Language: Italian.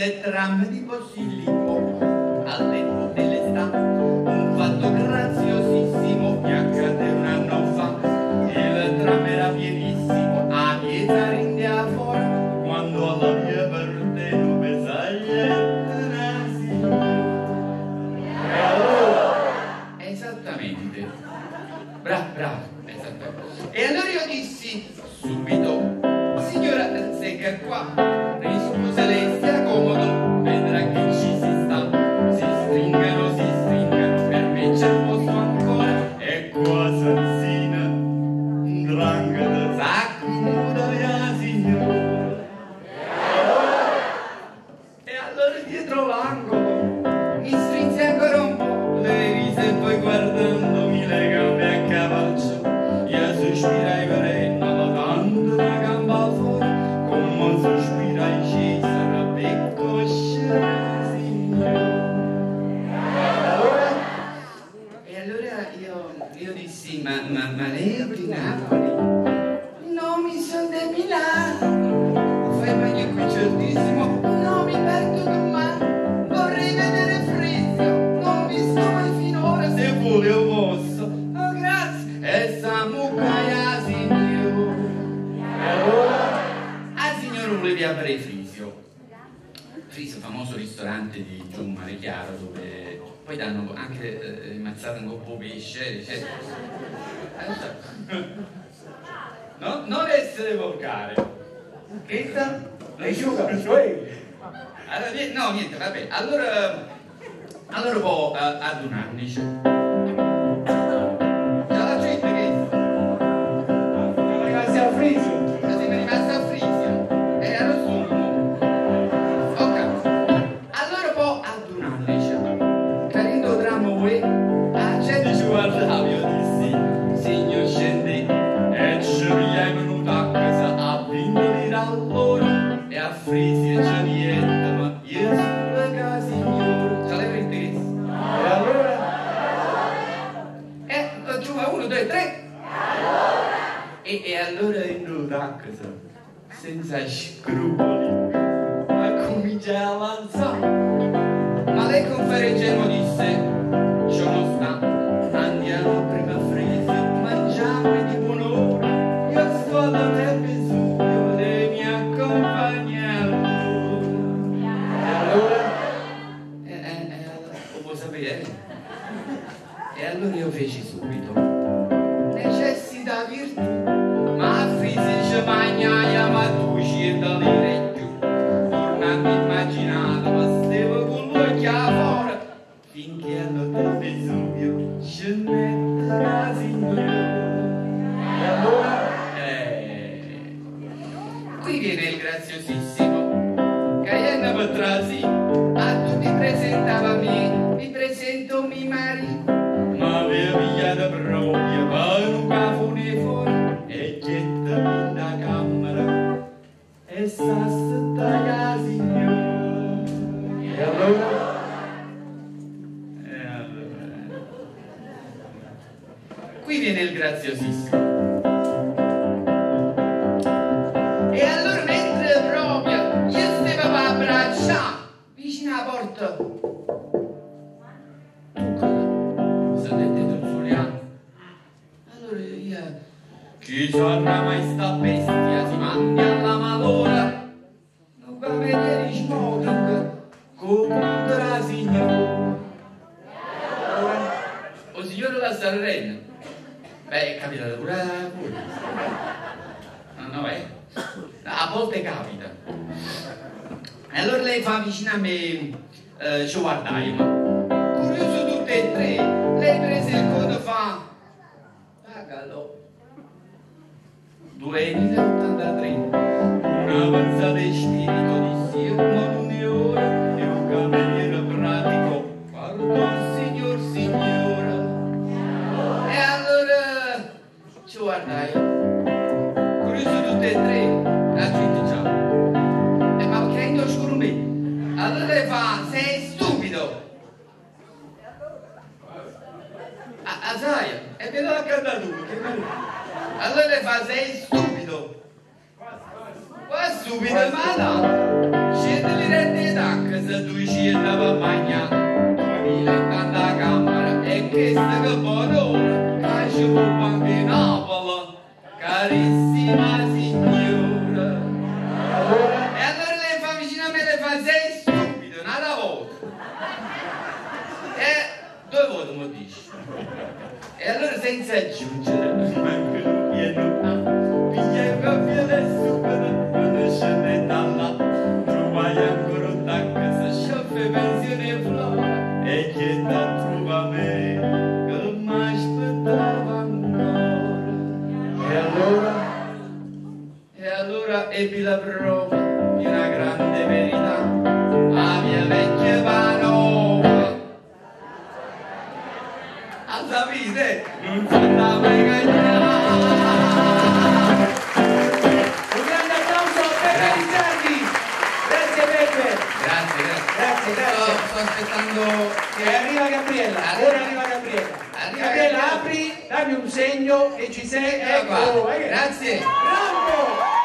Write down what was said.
le tram di Posillipo al tempo dell'estate. Un fatto graziosissimo mi accadde un anno fa. Il tram era pienissimo, a Pietà rindia fuori, quando alla via parte non pesaglia nasi. E allora, esattamente, bravo, esattamente. E allora io dissi subito: signora, secca qua, rispose lei, stia comodo, vedrà che ci si sta. Si stringano, per me c'è posto ancora. E qua Sanzina, un drangheta, s'accomoda via signora. E allora dietro l'angolo mi strinse ancora un po' le risa e poi guardandomi le gambe a cavalcio io sospirai venendo la tanto una gamba fuori, come sospirai scesa la becco scesa signora. E allora io dissi: ma lei è di Napoli? No, mi sono di Milano. Fai meglio qui certissimo. No, mi perdo domani. Vorrei vedere Frisio. Non vi sto mai finora. Se vuole io posso. Oh, grazie. E sta muccaia signor. E allora? Ah, signor, volevi aprire Frisio. Frisio, famoso ristorante di giù Mare Chiaro, dove poi danno anche mazzata un po' pesce, eccetera. No, non essere volgare. Che sta? Lei giuga, cioè? Allora, no, niente, vabbè. Allora può adunarnici. Già la gente che Ragazzi a Frisio. siamo rimasti a Frisio. E a Rossuno. Ok. Allora può adunarnici. Carino tramo voi. A gente ci guardava, io dissi: signor scendi. E ci è venuta a casa a vendere allora. E a Frisio c'è niente, ma io sono casa signor. Ce l'hai interesse? E allora? Giù a 1, 2, 3. E allora è venuta a casa senza scrupoli. Ma comincia a avanzare. Ma lei con fare ingenuo disse: ciò non sta, andiamo prima a Frisio, mangiamo e di buon'ora. Io sto all'hotel Vesuvio, lei mi accompagna. E allora? Lo può sapere? E allora io feci subito: necessita virtù, ma a Frisio ci magnaia, ma tu ci dalire giù. Tornando immaginato, ma stevo con l'occhio fuori, finché all'hotel Vesuvio ci mette la signora. E allora? Qui viene il graziosissimo. Caienna Patrasi, a tutti presentava me, mi presento mi marito. Ma aveva pigliata proprio per un cafone fuori e gettami da camera e s'assetta la signora. E allora? Qui viene il graziosissimo. E allora mentre proprio io stavo a abbracciare vicino alla porta, mi sono detto Giuliano. Allora io: chi sarà mai sta bestia? Si mandi alla malora. Non va a vedere smoking come la signora. O signore la Sanremo. Beh, è capitato pure a voi. No, a volte capita. E allora lei fa vicino a me, ci guardiamo. Curioso tutte e tre, lei prese il conto e fa: pagalo. 2083. Una avanzata di spirito dissi: io non è ora, e un cameriere pratico, pardon signor signora. E allora ci guardai, curioso tutte e tre, la gente già. Ma che hai scuro me? Allora lei fa: sei stupido. Sai, è venuto a cantare tu. Allora lei fa: sei stupido. Qua stupido, ma no. Scendi le rette sacche se tu ci andava a mangiare, tu mi la camera e questa che buon'ora, cascio un banco in Napoli, carissima signora. E allora lei fa vicino a me e le fa, sei stupido, una volta. E 2 volte mi dici. E allora senza aggiungere, manco pieno, piglia il caffè adesso, quando scende da là, trovai ancora un tacco, se scioffe pensione e flora, e chiede a trova me, che mi aspettava ancora. E allora? E allora ebbi la prova di una grande verità, la mia vecchia Vanova. Alla vita non si andava mai cagnare. Un grande applauso a Peppe Rizzardi. Grazie Peppe. Grazie. Sto aspettando E arriva Gabriella. Ora arriva Gabriella. Gabriella, apri, dammi un segno che ci sei. Ecco qua. Ecco. Grazie. Bravo!